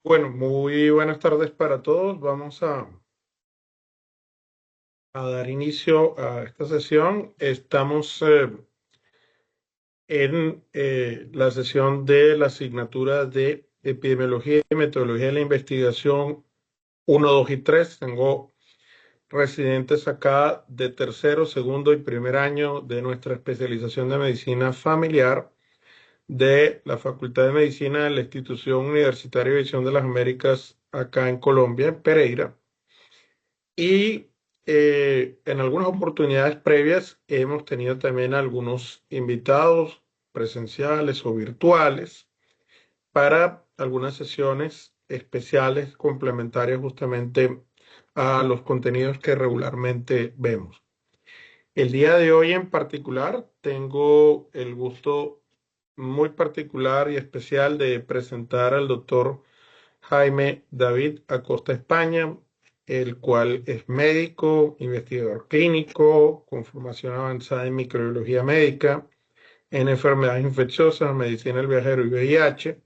Bueno, muy buenas tardes para todos. Vamos a dar inicio a esta sesión. Estamos en la sesión de la asignatura de Epidemiología y Metodología de la Investigación 1, 2 y 3. Tengo residentes acá de tercero, segundo y primer año de nuestra especialización de medicina familiar de la Facultad de Medicina de la Institución Universitaria de Visión de las Américas acá en Colombia, en Pereira. Y en algunas oportunidades previas hemos tenido también algunos invitados presenciales o virtuales para algunas sesiones especiales complementarias justamente a los contenidos que regularmente vemos. El día de hoy en particular tengo el gusto muy particular y especial de presentar al doctor Jaime David Acosta España, el cual es médico, investigador clínico, con formación avanzada en microbiología médica, en enfermedades infecciosas, medicina del viajero y VIH,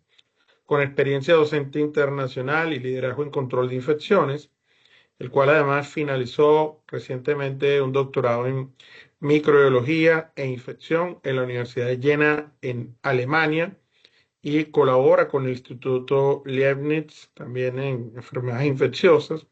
con experiencia docente internacional y liderazgo en control de infecciones, el cual además finalizó recientemente un doctorado en microbiología e infección en la Universidad de Jena en Alemania y colabora con el Instituto Leibniz también en enfermedades infecciosas.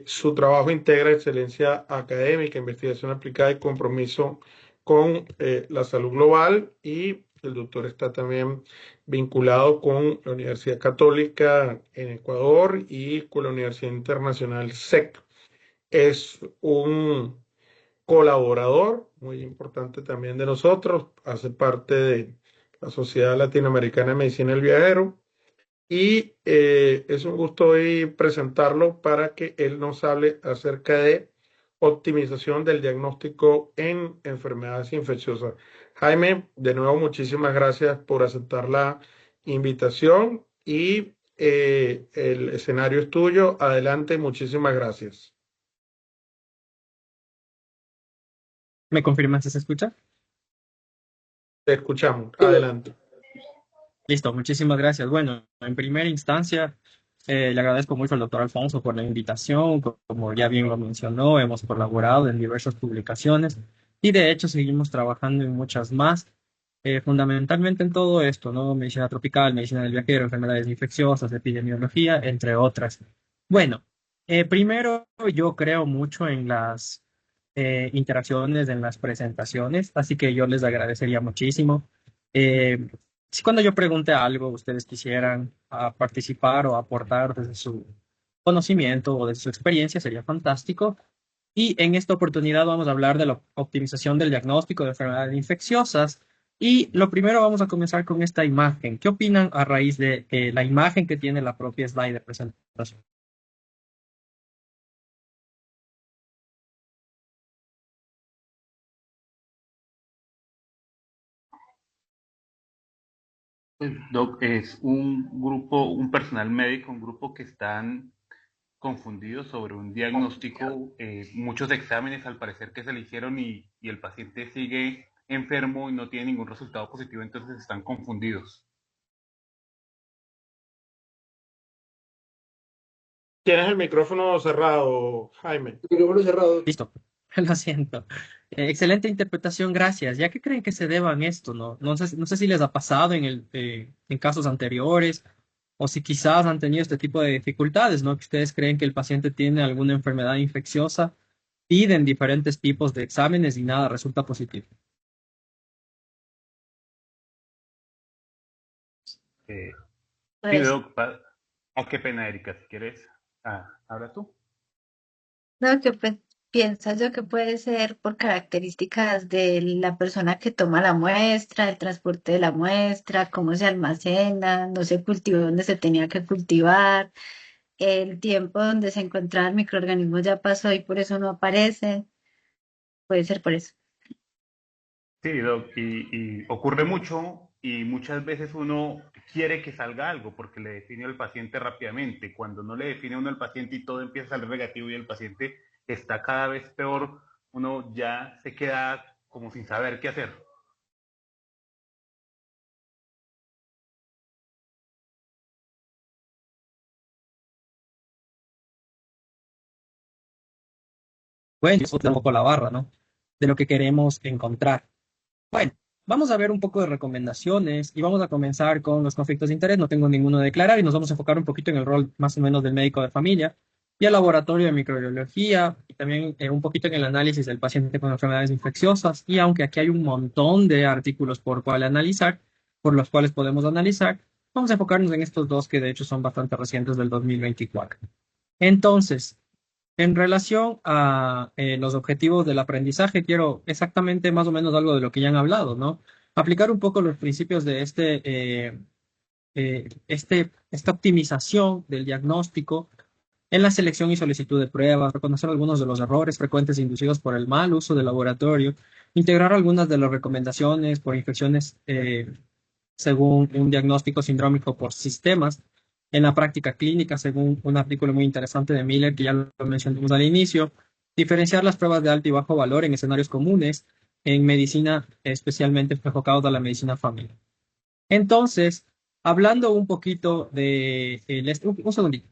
Su trabajo integra excelencia académica, investigación aplicada y compromiso con la salud global, y el doctor está también vinculado con la Universidad Católica en Ecuador y con la Universidad Internacional SEC. Es un colaborador muy importante también de nosotros, hace parte de la Sociedad Latinoamericana de Medicina del Viajero, y es un gusto hoy presentarlo para que él nos hable acerca de optimización del diagnóstico en enfermedades infecciosas. Jaime, de nuevo, muchísimas gracias por aceptar la invitación y el escenario es tuyo. Adelante, muchísimas gracias. ¿Me confirmas si se escucha? Te escuchamos. Adelante. Listo, muchísimas gracias. Bueno, en primera instancia, le agradezco mucho al doctor Alfonso por la invitación. Como ya bien lo mencionó, hemos colaborado en diversas publicaciones y de hecho seguimos trabajando en muchas más, fundamentalmente en todo esto, ¿no? Medicina tropical, medicina del viajero, enfermedades infecciosas, epidemiología, entre otras. Bueno, primero yo creo mucho en las interacciones, en las presentaciones, así que yo les agradecería muchísimo. Eh, si cuando yo pregunte algo, ustedes quisieran participar o aportar desde su conocimiento o desde su experiencia, sería fantástico. Y en esta oportunidad vamos a hablar de la optimización del diagnóstico de enfermedades infecciosas. Y lo primero vamos a comenzar con esta imagen. ¿Qué opinan a raíz de la imagen que tiene la propia slide de presentación? Pues, Doc, es un grupo, un personal médico, un grupo que están confundidos sobre un diagnóstico, muchos exámenes al parecer que se le hicieron y el paciente sigue enfermo y no tiene ningún resultado positivo, entonces están confundidos. Tienes el micrófono cerrado, Jaime. Listo, lo siento. Excelente interpretación, gracias. ¿Ya qué creen que se deban esto, no? No sé si les ha pasado en casos anteriores o si quizás han tenido este tipo de dificultades, ¿no? Que ustedes creen que el paciente tiene alguna enfermedad infecciosa, piden diferentes tipos de exámenes y nada resulta positivo. Eh, sí, Pues, Doc, qué pena, Erika, si quieres, habla tú. no, que pues pienso yo que puede ser por características de la persona que toma la muestra, el transporte de la muestra, cómo se almacena, no se cultivó donde se tenía que cultivar, el tiempo donde se encontraba el microorganismo ya pasó y por eso no aparece. Puede ser por eso. Sí, Doc, y ocurre mucho y muchas veces uno quiere que salga algo porque le define al paciente rápidamente. Cuando no le define uno al paciente y todo empieza a salir negativo y el paciente está cada vez peor, uno ya se queda como sin saber qué hacer. bueno, eso es un poco la barra, ¿no? De lo que queremos encontrar. Bueno, vamos a ver un poco de recomendaciones y vamos a comenzar con los conflictos de interés. No tengo ninguno a declarar y nos vamos a enfocar un poquito en el rol más o menos del médico de familia y el laboratorio de microbiología y también un poquito en el análisis del paciente con enfermedades infecciosas. Y aunque aquí hay un montón de artículos por cual analizar, por los cuales podemos analizar, vamos a enfocarnos en estos dos que de hecho son bastante recientes del 2024. Entonces, en relación a los objetivos del aprendizaje, quiero exactamente más o menos algo de lo que ya han hablado, ¿no? Aplicar un poco los principios de esta optimización del diagnóstico en la selección y solicitud de pruebas, reconocer algunos de los errores frecuentes inducidos por el mal uso del laboratorio, integrar algunas de las recomendaciones por infecciones según un diagnóstico sindrómico por sistemas en la práctica clínica, según un artículo muy interesante de Miller, que ya lo mencionamos al inicio, diferenciar las pruebas de alto y bajo valor en escenarios comunes, en medicina, especialmente enfocados a la medicina familiar. Entonces, hablando un poquito de... un segundito.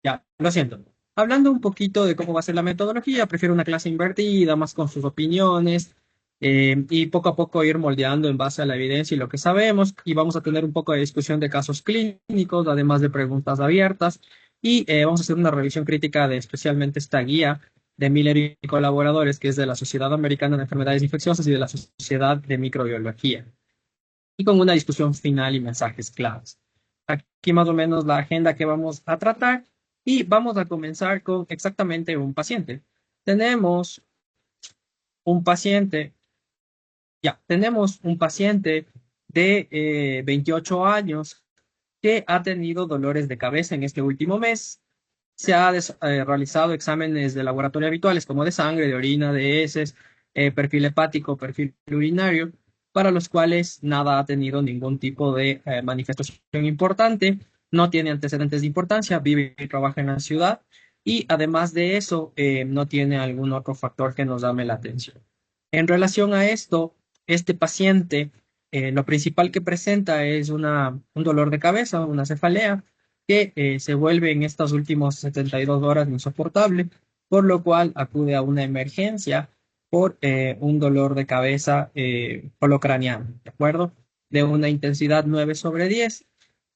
Ya, lo siento. Hablando un poquito de cómo va a ser la metodología, prefiero una clase invertida, más con sus opiniones, y poco a poco ir moldeando en base a la evidencia y lo que sabemos. Y vamos a tener un poco de discusión de casos clínicos, además de preguntas abiertas. Y vamos a hacer una revisión crítica de especialmente esta guía de Miller y colaboradores, que es de la Sociedad Americana de Enfermedades Infecciosas y de la Sociedad de Microbiología. Y con una discusión final y mensajes claves. Aquí más o menos la agenda que vamos a tratar. Y vamos a comenzar con exactamente un paciente. Tenemos un paciente, tenemos un paciente de 28 años que ha tenido dolores de cabeza en este último mes. Se ha realizado exámenes de laboratorio habituales como de sangre, de orina, de heces, perfil hepático, perfil urinario, para los cuales nada ha tenido ningún tipo de manifestación importante, no tiene antecedentes de importancia, vive y trabaja en la ciudad y además de eso no tiene algún otro factor que nos llame la atención. En relación a esto, este paciente, lo principal que presenta es un dolor de cabeza, una cefalea, que se vuelve en estas últimas 72 horas insoportable, por lo cual acude a una emergencia por un dolor de cabeza holocraniano, ¿de acuerdo? De una intensidad 9/10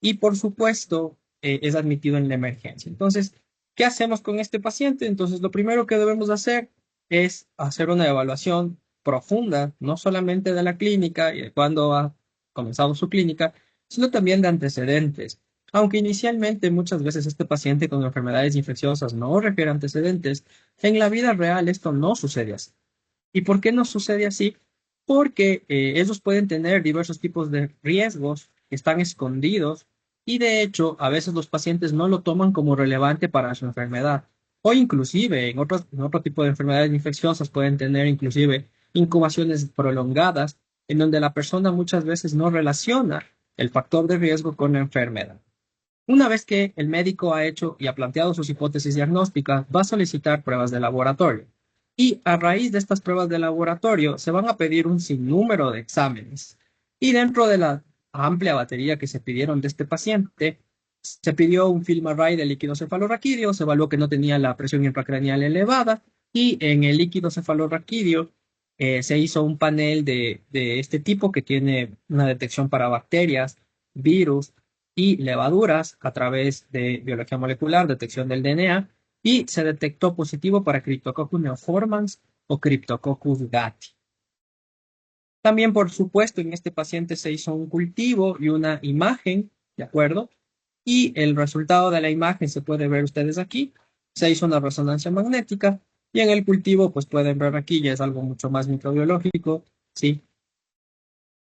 y por supuesto es admitido en la emergencia. Entonces, ¿qué hacemos con este paciente? Entonces, lo primero que debemos hacer es hacer una evaluación profunda, no solamente de la clínica y de cuándo ha comenzado su clínica, sino también de antecedentes. Aunque inicialmente muchas veces este paciente con enfermedades infecciosas no refiere antecedentes, en la vida real esto no sucede así. ¿Y por qué no sucede así? Porque ellos pueden tener diversos tipos de riesgos que están escondidos y de hecho a veces los pacientes no lo toman como relevante para su enfermedad. O inclusive en otro tipo de enfermedades infecciosas pueden tener inclusive incubaciones prolongadas en donde la persona muchas veces no relaciona el factor de riesgo con la enfermedad. Una vez que el médico ha hecho y ha planteado sus hipótesis diagnósticas, va a solicitar pruebas de laboratorio. Y a raíz de estas pruebas de laboratorio se van a pedir un sinnúmero de exámenes. Y dentro de la amplia batería que se pidieron de este paciente, se pidió un film array de líquido cefalorraquídeo, se evaluó que no tenía la presión intracraneal elevada y en el líquido cefalorraquídeo se hizo un panel de este tipo que tiene una detección para bacterias, virus y levaduras a través de biología molecular, detección del DNA, y se detectó positivo para Cryptococcus neoformans o Cryptococcus gattii. También, por supuesto, en este paciente se hizo un cultivo y una imagen, ¿de acuerdo? Y el resultado de la imagen se puede ver ustedes aquí. Se hizo una resonancia magnética y en el cultivo, pues pueden ver aquí, ya es algo mucho más microbiológico, ¿sí?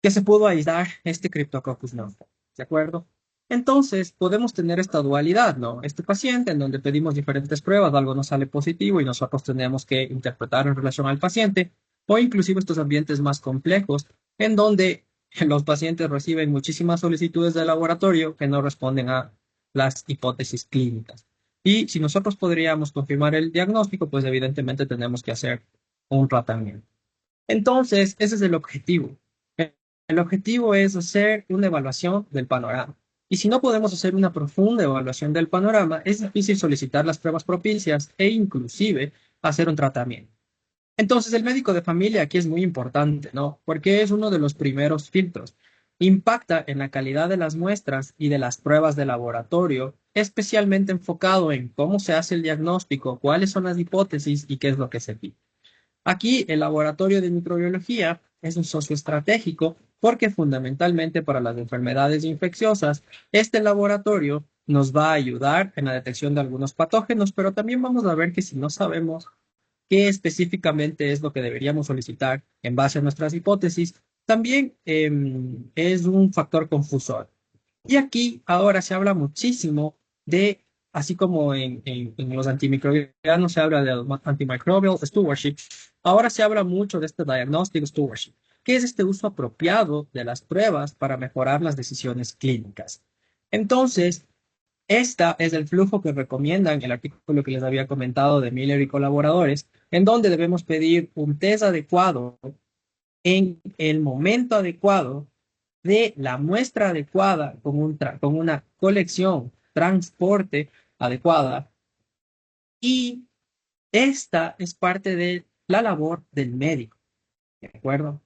Que se pudo aislar este Cryptococcus neoformans, ¿de acuerdo? Entonces, podemos tener esta dualidad, ¿no? Este paciente en donde pedimos diferentes pruebas, algo nos sale positivo y nosotros tenemos que interpretar en relación al paciente, o inclusive estos ambientes más complejos, en donde los pacientes reciben muchísimas solicitudes de laboratorio que no responden a las hipótesis clínicas. Y si nosotros podríamos confirmar el diagnóstico, pues evidentemente tenemos que hacer un tratamiento. Entonces, ese es el objetivo. El objetivo es hacer una evaluación del panorama. Y si no podemos hacer una profunda evaluación del panorama, es difícil solicitar las pruebas propicias e inclusive hacer un tratamiento. Entonces, el médico de familia aquí es muy importante, ¿no? Porque es uno de los primeros filtros. Impacta en la calidad de las muestras y de las pruebas de laboratorio, especialmente enfocado en cómo se hace el diagnóstico, cuáles son las hipótesis y qué es lo que se pide. Aquí, el laboratorio de microbiología es un socio estratégico porque fundamentalmente para las enfermedades infecciosas, este laboratorio nos va a ayudar en la detección de algunos patógenos, pero también vamos a ver que si no sabemos qué específicamente es lo que deberíamos solicitar en base a nuestras hipótesis, también es un factor confusor. Y aquí ahora se habla muchísimo de, así como en los antimicrobianos se habla de antimicrobial stewardship, ahora se habla mucho de este diagnostic stewardship, que es este uso apropiado de las pruebas para mejorar las decisiones clínicas. Entonces, esta es el flujo que recomiendan el artículo que les había comentado de Miller y colaboradores, en donde debemos pedir un test adecuado en el momento adecuado de la muestra adecuada con una colección, transporte adecuada. Y esta es parte de la labor del médico, ¿de acuerdo?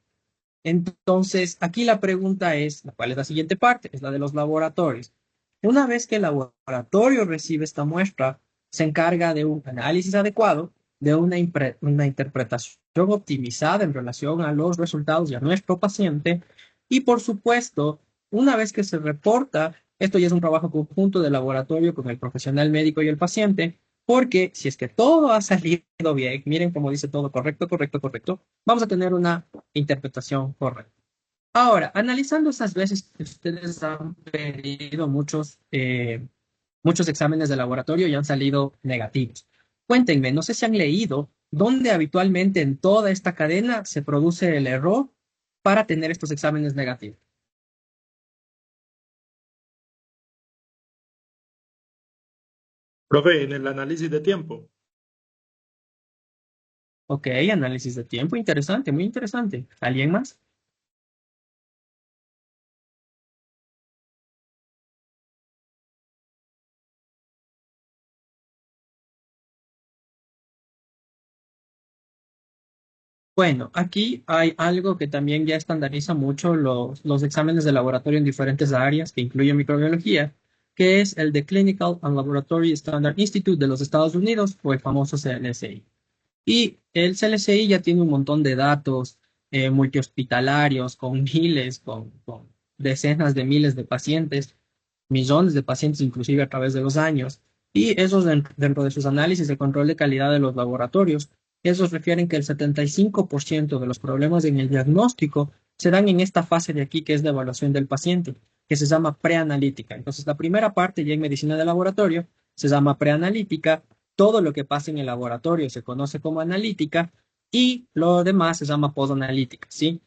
Entonces, aquí la pregunta es, ¿cuál es la siguiente parte? Es la de los laboratorios. Una vez que el laboratorio recibe esta muestra, se encarga de un análisis adecuado, de una interpretación optimizada en relación a los resultados y a nuestro paciente. Y por supuesto, una vez que se reporta, esto ya es un trabajo conjunto del laboratorio con el profesional médico y el paciente, porque si es que todo ha salido bien, miren cómo dice todo correcto, correcto, correcto, vamos a tener una interpretación correcta. Ahora, analizando esas veces que ustedes han pedido muchos exámenes de laboratorio y han salido negativos, cuéntenme, no sé si han leído dónde habitualmente en toda esta cadena se produce el error para tener estos exámenes negativos. Profe, en el análisis de tiempo. Ok, análisis de tiempo, interesante, muy interesante. ¿Alguien más? Bueno, aquí hay algo que también ya estandariza mucho los exámenes de laboratorio en diferentes áreas, que incluye microbiología, que es el de Clinical and Laboratory Standard Institute de los Estados Unidos, o el famoso CLSI. Y el CLSI ya tiene un montón de datos multihospitalarios, con miles, con decenas de miles de pacientes, millones de pacientes inclusive a través de los años. Y esos dentro de sus análisis de control de calidad de los laboratorios, esos refieren que el 75% de los problemas en el diagnóstico se dan en esta fase de aquí, que es la evaluación del paciente, que se llama preanalítica. Entonces, la primera parte ya en medicina de laboratorio se llama preanalítica. Todo lo que pasa en el laboratorio se conoce como analítica y lo demás se llama posanalítica, ¿sí?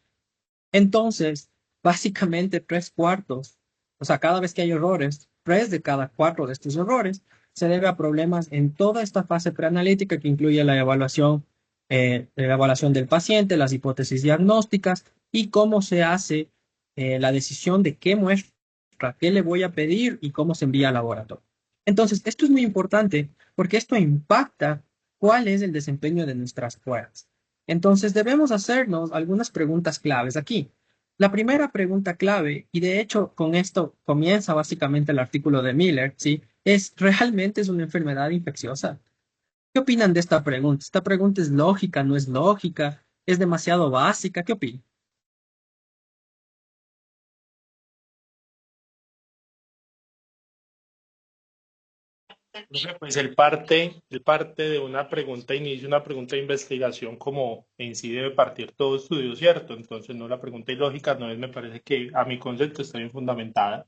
Entonces, básicamente tres cuartos, o sea, cada vez que hay errores, tres de cada cuatro de estos errores se debe a problemas en toda esta fase preanalítica que incluye la evaluación del paciente, las hipótesis diagnósticas y cómo se hace la decisión de qué muestra, qué le voy a pedir y cómo se envía al laboratorio. Entonces, esto es muy importante porque esto impacta cuál es el desempeño de nuestras pruebas. Entonces debemos hacernos algunas preguntas claves aquí. La primera pregunta clave, y de hecho con esto comienza básicamente el artículo de Miller, ¿sí? Es, ¿realmente es una enfermedad infecciosa? ¿Qué opinan de esta pregunta? ¿Esta pregunta es lógica, no es lógica? ¿Es demasiado básica? ¿Qué opinan? Profe, pues el parte de una pregunta inicia una pregunta de investigación como en sí debe partir todo estudio, ¿cierto? Entonces no, la pregunta ilógica no es, me parece que a mi concepto está bien fundamentada.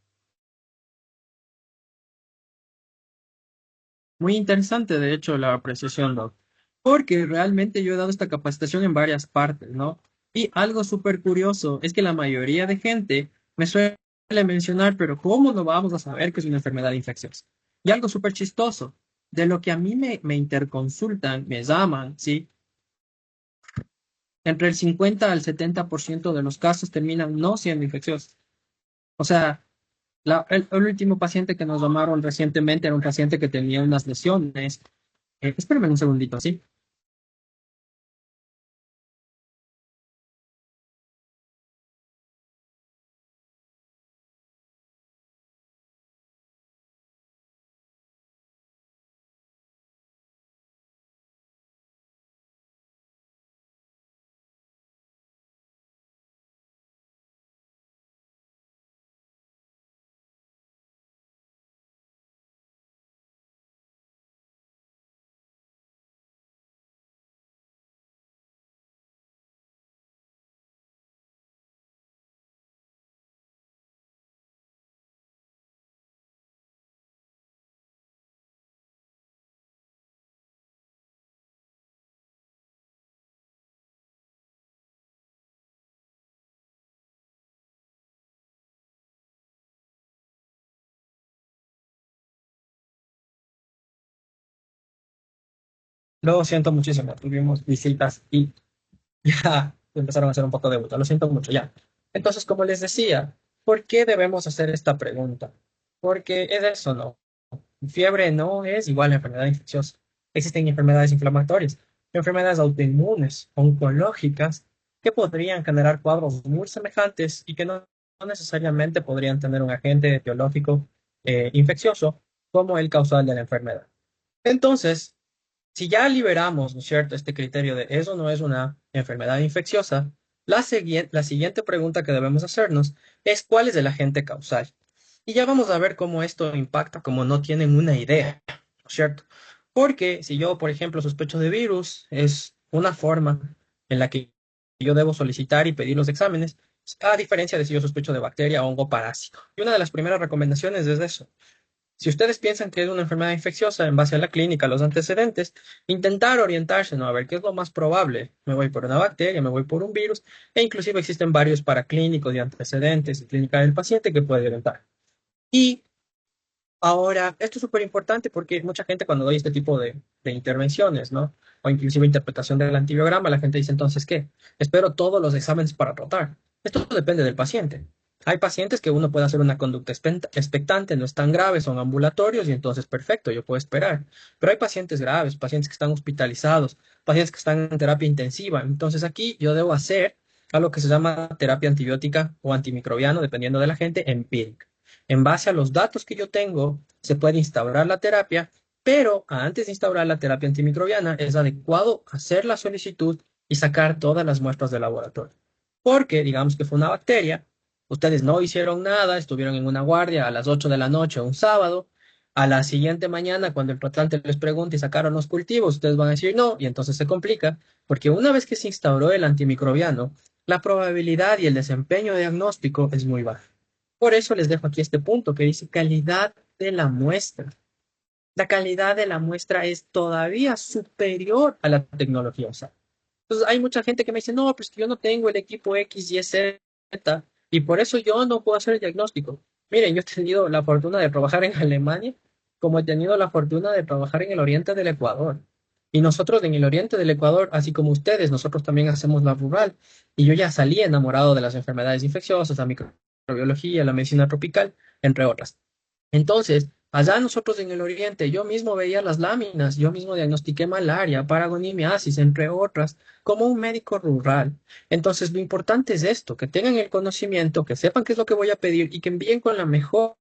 Muy interesante, de hecho, la apreciación, Doc, porque realmente yo he dado esta capacitación en varias partes, ¿no? Y algo súper curioso es que la mayoría de gente me suele mencionar, pero ¿cómo no vamos a saber que es una enfermedad infecciosa? Y algo súper chistoso, de lo que a mí me interconsultan, me llaman, ¿sí? Entre el 50 al 70% de los casos terminan no siendo infecciosos. O sea, El último paciente que nos llamaron recientemente era un paciente que tenía unas lesiones. Espérame un segundito, ¿sí? Lo siento muchísimo, tuvimos visitas y ya empezaron a hacer un poco de bulla. Lo siento mucho, ya. Entonces, como les decía, ¿por qué debemos hacer esta pregunta? Porque es eso, ¿no? Fiebre no es igual a enfermedad infecciosa. Existen enfermedades inflamatorias, enfermedades autoinmunes, oncológicas, que podrían generar cuadros muy semejantes y que no necesariamente podrían tener un agente etiológico infeccioso como el causal de la enfermedad. Entonces, si ya liberamos, ¿no es cierto?, este criterio de eso no es una enfermedad infecciosa, la siguiente pregunta que debemos hacernos es ¿cuál es el agente causal? Y ya vamos a ver cómo esto impacta, como no tienen una idea, ¿no es cierto? Porque si yo, por ejemplo, sospecho de virus, es una forma en la que yo debo solicitar y pedir los exámenes, a diferencia de si yo sospecho de bacteria, hongo, parásito. Y una de las primeras recomendaciones es eso. Si ustedes piensan que es una enfermedad infecciosa en base a la clínica, los antecedentes, intentar orientarse, ¿no? A ver qué es lo más probable. Me voy por una bacteria, me voy por un virus, e inclusive existen varios paraclínicos y antecedentes y clínica del paciente que puede orientar. Y ahora, esto es súper importante porque mucha gente cuando doy este tipo de intervenciones, ¿no? O inclusive interpretación del antibiograma, la gente dice entonces, ¿qué? Espero todos los exámenes para tratar. Esto depende del paciente. Hay pacientes que uno puede hacer una conducta expectante, no es tan grave, son ambulatorios y entonces perfecto, yo puedo esperar. Pero hay pacientes graves, pacientes que están hospitalizados, pacientes que están en terapia intensiva. Entonces aquí yo debo hacer algo que se llama terapia antibiótica o antimicrobiano, dependiendo de la gente, empírica. En base a los datos que yo tengo, se puede instaurar la terapia, pero antes de instaurar la terapia antimicrobiana es adecuado hacer la solicitud y sacar todas las muestras del laboratorio. Porque digamos que fue una bacteria, ustedes no hicieron nada, estuvieron en una guardia a las 8 de la noche un sábado, a la siguiente mañana cuando el tratante les pregunte y sacaron los cultivos, ustedes van a decir no, y entonces se complica, porque una vez que se instauró el antimicrobiano, la probabilidad y el desempeño diagnóstico es muy bajo. Por eso les dejo aquí este punto que dice calidad de la muestra. La calidad de la muestra es todavía superior a la tecnología usada. Entonces hay mucha gente que me dice, no, pues que yo no tengo el equipo X, Y, Z, y por eso yo no puedo hacer el diagnóstico. Miren, yo he tenido la fortuna de trabajar en Alemania, como he tenido la fortuna de trabajar en el oriente del Ecuador. Y nosotros en el oriente del Ecuador, así como ustedes, nosotros también hacemos la rural. Y yo ya salí enamorado de las enfermedades infecciosas, la microbiología, la medicina tropical, entre otras. Entonces, allá nosotros en el oriente, yo mismo veía las láminas, yo mismo diagnostiqué malaria, paragonimiasis, entre otras, como un médico rural. Entonces, lo importante es esto, que tengan el conocimiento, que sepan qué es lo que voy a pedir y que envíen con la mejor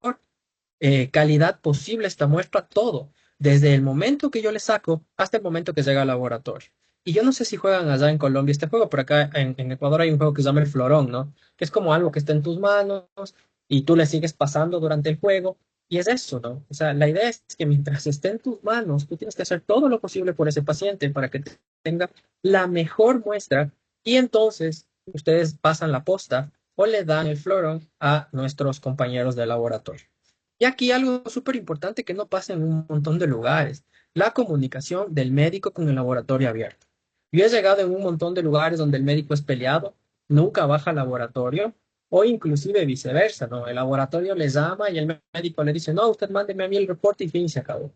calidad posible esta muestra, todo, desde el momento que yo le saco hasta el momento que llega al laboratorio. Y yo no sé si juegan allá en Colombia este juego, pero acá en Ecuador hay un juego que se llama el Florón, ¿no? Que es como algo que está en tus manos y tú le sigues pasando durante el juego. Y es eso, ¿no? O sea, la idea es que mientras esté en tus manos, tú tienes que hacer todo lo posible por ese paciente para que tenga la mejor muestra y entonces ustedes pasan la posta o le dan el florón a nuestros compañeros de laboratorio. Y aquí algo súper importante que no pasa en un montón de lugares, la comunicación del médico con el laboratorio abierto. Yo he llegado en un montón de lugares donde el médico es peleado, nunca baja al laboratorio, o inclusive viceversa, ¿no? El laboratorio les llama y el médico le dice, no, usted mándeme a mí el reporte y fin, se acabó.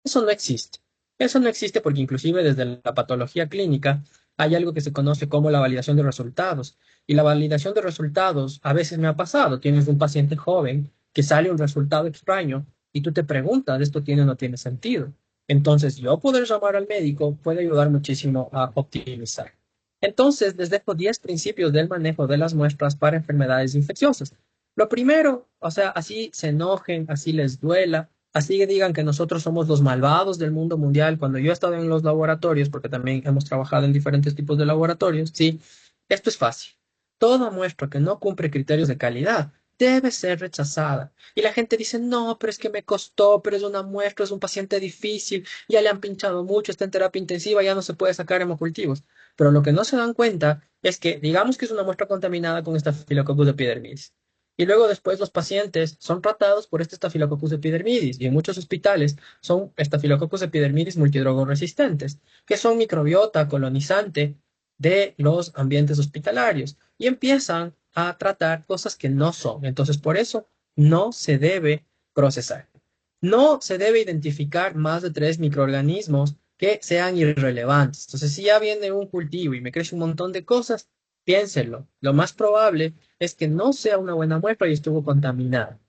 Eso no existe. Eso no existe porque inclusive desde la patología clínica hay algo que se conoce como la validación de resultados. Y la validación de resultados a veces me ha pasado. Tienes un paciente joven que sale un resultado extraño y tú te preguntas, ¿esto tiene o no tiene sentido? Entonces, yo poder llamar al médico puede ayudar muchísimo a optimizar. Entonces, les dejo 10 principios del manejo de las muestras para enfermedades infecciosas. Lo primero, o sea, así se enojen, así les duela, así que digan que nosotros somos los malvados del mundo mundial. Cuando yo he estado en los laboratorios, porque también hemos trabajado en diferentes tipos de laboratorios, sí, esto es fácil. Toda muestra que no cumple criterios de calidad debe ser rechazada. Y la gente dice, no, pero es que me costó, pero es una muestra, es un paciente difícil, ya le han pinchado mucho, está en terapia intensiva, ya no se puede sacar hemocultivos. Pero lo que no se dan cuenta es que, digamos que es una muestra contaminada con Staphylococcus epidermidis. Y luego después los pacientes son tratados por este Staphylococcus epidermidis y en muchos hospitales son Staphylococcus epidermidis multidrogoresistentes, que son microbiota colonizante de los ambientes hospitalarios y empiezan a tratar cosas que no son. Entonces, por eso no se debe procesar. No se debe identificar más de 3 microorganismos que sean irrelevantes. Entonces, si ya viene un cultivo y me crece un montón de cosas, piénsenlo. Lo más probable es que no sea una buena muestra y estuvo contaminada.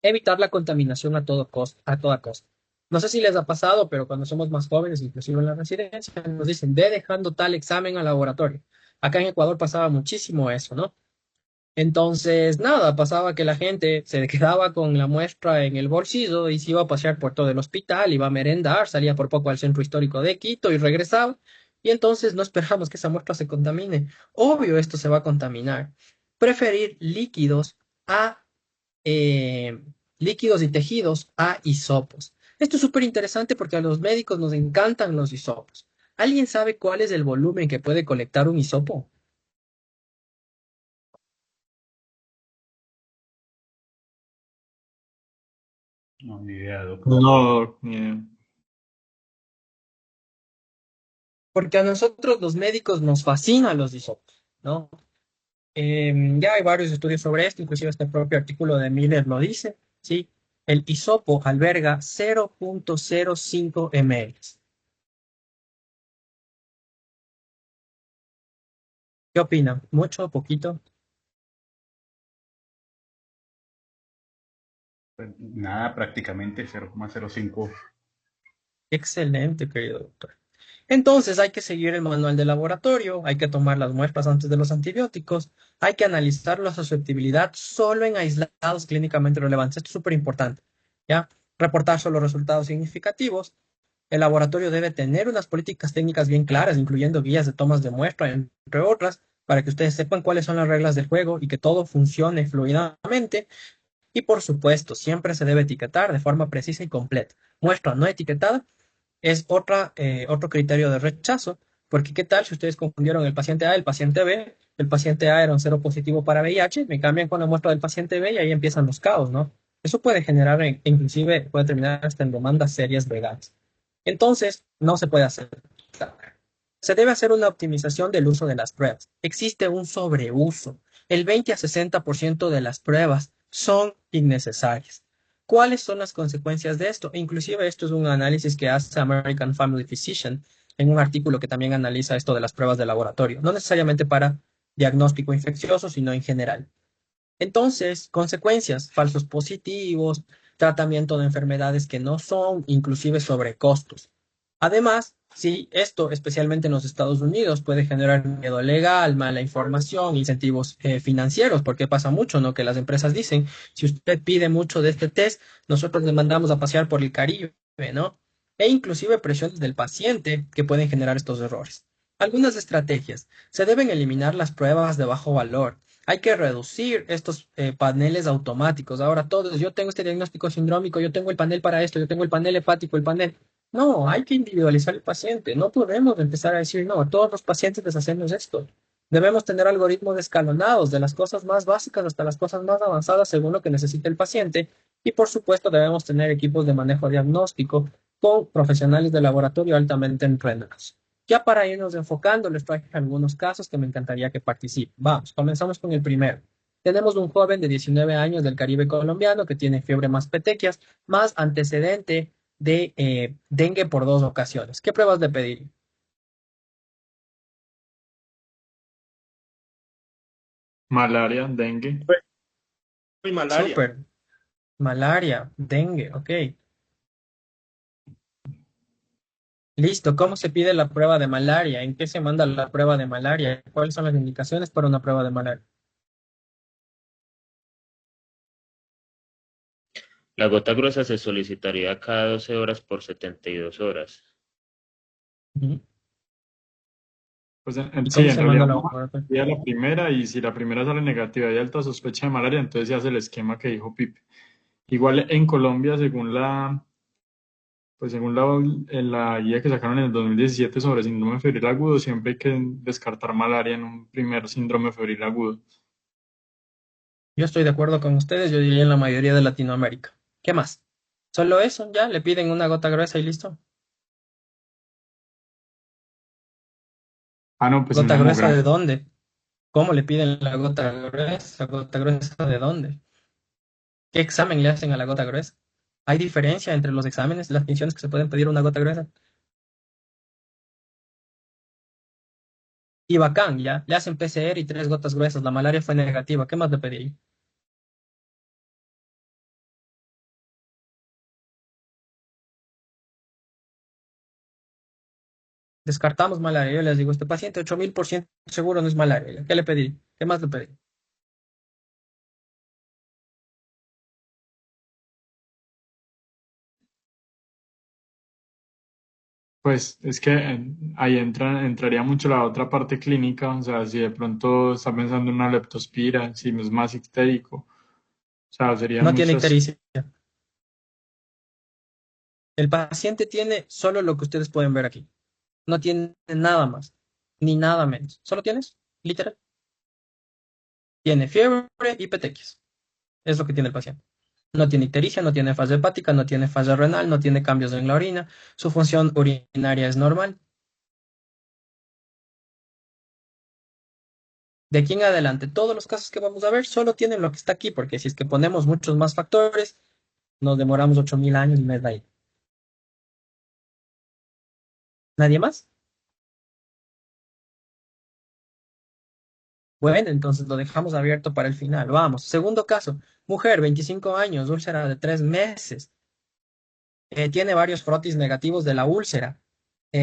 Evitar la contaminación a todo costo, a toda costa. No sé si les ha pasado, pero cuando somos más jóvenes, inclusive en la residencia, nos dicen, ve dejando tal examen al laboratorio. Acá en Ecuador pasaba muchísimo eso, ¿no? Entonces, nada, pasaba que la gente se quedaba con la muestra en el bolsillo y se iba a pasear por todo el hospital, iba a merendar, salía por poco al centro histórico de Quito y regresaba. Y entonces no esperamos que esa muestra se contamine. Obvio, esto se va a contaminar. Preferir a eh, líquidos y tejidos a hisopos. Esto es súper interesante porque a los médicos nos encantan los hisopos. ¿Alguien sabe cuál es el volumen que puede colectar un hisopo? No, ni idea, Doc. No, ni idea. Porque a nosotros los médicos nos fascinan los hisopos, ¿no? Ya hay varios estudios sobre esto, inclusive este propio artículo de Miller lo dice, ¿sí? El hisopo alberga 0.05 ml. ¿Qué opinan? ¿Mucho o poquito? Pues nada, prácticamente 0,05. Excelente, querido doctor. Entonces hay que seguir el manual de laboratorio, hay que tomar las muestras antes de los antibióticos, hay que analizar la susceptibilidad solo en aislados clínicamente relevantes. Esto es súper importante, ¿ya? Reportar solo resultados significativos. El laboratorio debe tener unas políticas técnicas bien claras, incluyendo guías de tomas de muestra, entre otras, para que ustedes sepan cuáles son las reglas del juego y que todo funcione fluidamente. Y por supuesto, siempre se debe etiquetar de forma precisa y completa. Muestra no etiquetada es otro criterio de rechazo, porque ¿qué tal si ustedes confundieron el paciente A y el paciente B? El paciente A era un cero positivo para VIH, me cambian con la muestra del paciente B y ahí empiezan los caos, ¿no? Eso puede generar, inclusive puede terminar hasta en demandas serias legales. Entonces, no se puede hacer. Se debe hacer una optimización del uso de las pruebas. Existe un sobreuso. El 20 a 60% de las pruebas son innecesarias. ¿Cuáles son las consecuencias de esto? Inclusive esto es un análisis que hace American Family Physician en un artículo que también analiza esto de las pruebas de laboratorio, no necesariamente para diagnóstico infeccioso, sino en general. Entonces, consecuencias, falsos positivos, tratamiento de enfermedades que no son, inclusive sobrecostos. Además, sí, esto, especialmente en los Estados Unidos, puede generar miedo legal, mala información, incentivos financieros, porque pasa mucho, ¿no? Que las empresas dicen, si usted pide mucho de este test, nosotros le mandamos a pasear por el Caribe, ¿no? E inclusive presiones del paciente que pueden generar estos errores. Algunas estrategias. Se deben eliminar las pruebas de bajo valor. Hay que reducir estos paneles automáticos. Ahora todos, yo tengo este diagnóstico sindrómico, yo tengo el panel para esto, yo tengo el panel hepático, el panel. No, hay que individualizar el paciente. No podemos empezar a decir, no, a todos los pacientes les hacemos esto. Debemos tener algoritmos escalonados, de las cosas más básicas hasta las cosas más avanzadas según lo que necesite el paciente. Y por supuesto debemos tener equipos de manejo diagnóstico con profesionales de laboratorio altamente entrenados. Ya para irnos enfocando, les traje algunos casos que me encantaría que participen. Vamos, comenzamos con el primero. Tenemos un joven de 19 años del Caribe colombiano que tiene fiebre más petequias, más antecedente de dengue por 2 ocasiones. ¿Qué pruebas le pedir? Malaria, dengue. Y malaria. Súper. Malaria, dengue, ok. Listo, ¿cómo se pide la prueba de malaria? ¿En qué se manda la prueba de malaria? ¿Cuáles son las indicaciones para una prueba de malaria? La gota gruesa se solicitaría cada 12 horas por 72 horas. Ujú. Pues ¿Y sí, cómo en se realidad manda la uno laboratorio? pide la primera y si la primera sale negativa y alta sospecha de malaria, entonces se hace el esquema que dijo Pipe. Igual en Colombia, en la guía que sacaron en el 2017 sobre síndrome febril agudo, siempre hay que descartar malaria en un primer síndrome febril agudo. Yo estoy de acuerdo con ustedes, yo diría en la mayoría de Latinoamérica. ¿Qué más? ¿Solo eso? ¿Ya? ¿Le piden una gota gruesa y listo? Ah, no, pues una ¿Gota gruesa hemograma. de dónde? ¿Cómo le piden la gota gruesa? ¿Gota gruesa de dónde? ¿Qué examen le hacen a la gota gruesa? ¿Hay diferencia entre los exámenes, las funciones que se pueden pedir una gota gruesa? Y bacán, ya. Le hacen PCR y 3 gotas gruesas. La malaria fue negativa. ¿Qué más le pedí? Descartamos malaria. Yo les digo, este paciente 8000% seguro no es malaria. ¿Qué le pedí? ¿Qué más le pedí? Pues es que ahí entraría mucho la otra parte clínica, o sea, si de pronto está pensando en una leptospira, si es más histérico, o sea, serían No tiene muchas. ictericia. El paciente tiene solo lo que ustedes pueden ver aquí. No tiene nada más, ni nada menos. Solo tienes, literal, tiene fiebre y petequias. Es lo que tiene el paciente. No tiene ictericia, no tiene fase hepática, no tiene fase renal, no tiene cambios en la orina. Su función urinaria es normal. De aquí en adelante, todos los casos que vamos a ver solo tienen lo que está aquí, porque si es que ponemos muchos más factores, nos demoramos 8000 años y me da ahí. ¿Nadie más? Bueno, entonces lo dejamos abierto para el final. Vamos. Segundo caso, mujer, 25 años, úlcera de 3 meses. Tiene varios frotis negativos de la úlcera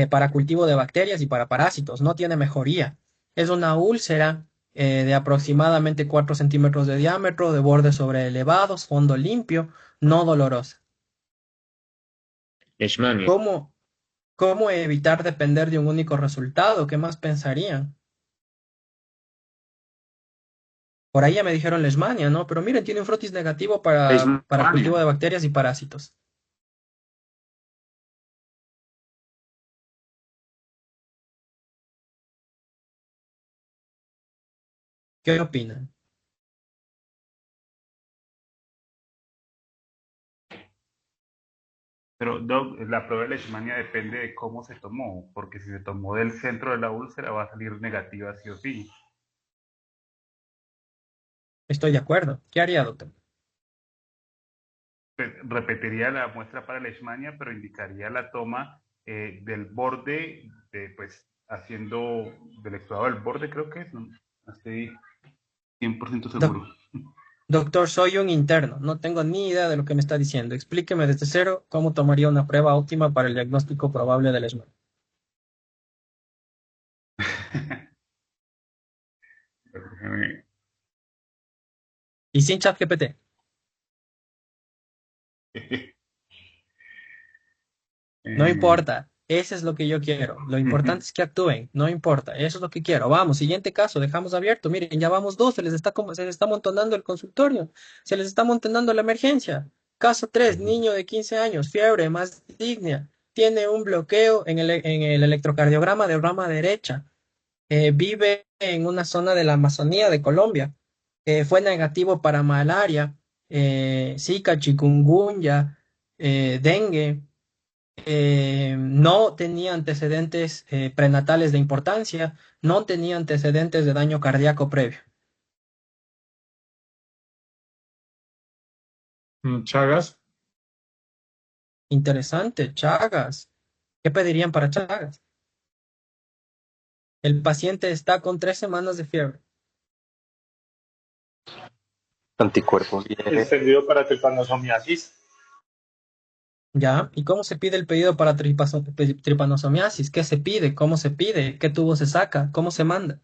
para cultivo de bacterias y para parásitos. No tiene mejoría. Es una úlcera de aproximadamente 4 centímetros de diámetro, de bordes sobreelevados, fondo limpio, no dolorosa. Leishmania. ¿Cómo, cómo evitar depender de un único resultado? ¿Qué más pensarían? Por ahí ya me dijeron leishmania, ¿no? Pero miren, tiene un frotis negativo para Leishmania. cultivo de bacterias y parásitos. ¿Qué opinan? Pero Doc, la prueba de leishmania depende de cómo se tomó, porque si se tomó del centro de la úlcera va a salir negativa sí o sí. Estoy de acuerdo. ¿Qué haría, doctor? Pues, repetiría la muestra para leishmania, pero indicaría la toma del borde, pues haciendo del exudado del borde, creo que es, ¿no? Estoy 100% Doc- seguro. doctor, soy un interno. No tengo ni idea de lo que me está diciendo. Explíqueme desde cero cómo tomaría una prueba óptima para el diagnóstico probable del leishmania. Y sin chat GPT. No importa. Ese es lo que yo quiero. Lo importante es que actúen. No importa. Eso es lo que quiero. Vamos, siguiente caso. Dejamos abierto. Miren, ya vamos dos. Se les está amontonando el consultorio. Se les está amontonando la emergencia. Caso 3, niño de 15 años, fiebre más digna. Tiene un bloqueo en el electrocardiograma de rama derecha. Vive en una zona de la Amazonía de Colombia. Fue negativo para malaria, Zika, chikungunya, dengue. No tenía antecedentes prenatales de importancia, no tenía antecedentes de daño cardíaco previo. Chagas, Interesante, Chagas. ¿Qué pedirían para Chagas? El paciente está con 3 semanas de fiebre. Anticuerpos viene extendido para tripanosomiasis. ¿Ya? ¿Y cómo se pide el pedido para tripanosomiasis? ¿Qué se pide? ¿Cómo se pide? ¿Qué tubo se saca? ¿Cómo se manda?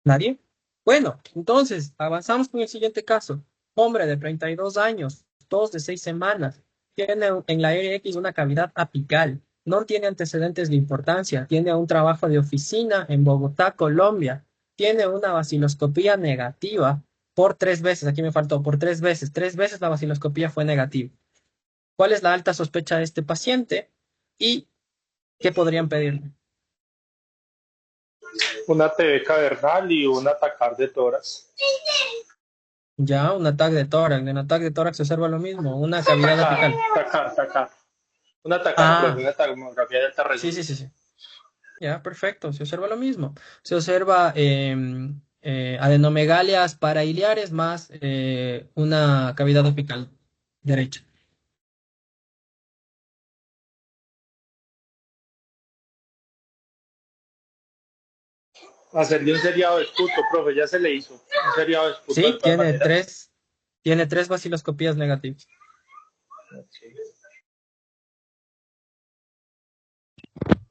¿Nadie? Bueno, entonces avanzamos con el siguiente caso. Hombre de 32 años, tos de 6 semanas, tiene en la RX una cavidad apical, no tiene antecedentes de importancia, tiene un trabajo de oficina en Bogotá, Colombia, tiene una vaciloscopía negativa por 3 veces, aquí me faltó, por 3 veces la vaciloscopía fue negativa. ¿Cuál es la alta sospecha de este paciente y qué podrían pedirle? Una TV cavernal y un atacar de tórax. Ya, un ataque de tórax. En ataque de tórax se observa lo mismo, una cavidad apical. Tacar. Un atacar, profe, Ah, una tomografía de alta sí, resolución. sí, sí, sí. Ya, perfecto. Se observa lo mismo. Se observa adenomegalias parailiares más una cavidad apical derecha. Hacerle un seriado de esputo, profe, ya se le hizo. Un seriado de esputo de Sí, todas maneras. tiene tres vaciloscopías negativas.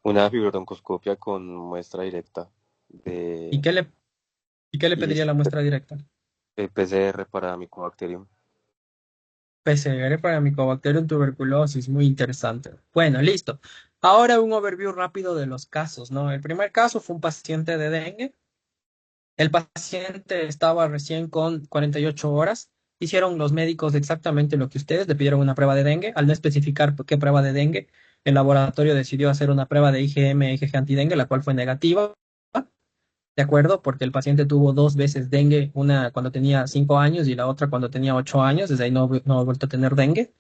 una fibroncoscopia con muestra directa ¿Y de qué le y pediría la muestra directa? PCR para Mycobacterium. PCR para Mycobacterium tuberculosis, muy interesante. Bueno, listo. Ahora un overview rápido de los casos, ¿no? El primer caso fue un paciente de dengue. El paciente estaba recién con 48 horas. Hicieron los médicos exactamente lo que ustedes, le pidieron una prueba de dengue. Al no especificar qué prueba de dengue, el laboratorio decidió hacer una prueba de IgM, IgG antidengue, la cual fue negativa. ¿De acuerdo? Porque el paciente tuvo 2 veces dengue, una cuando tenía 5 años y la otra cuando tenía 8 años. Desde ahí no ha vuelto a tener dengue.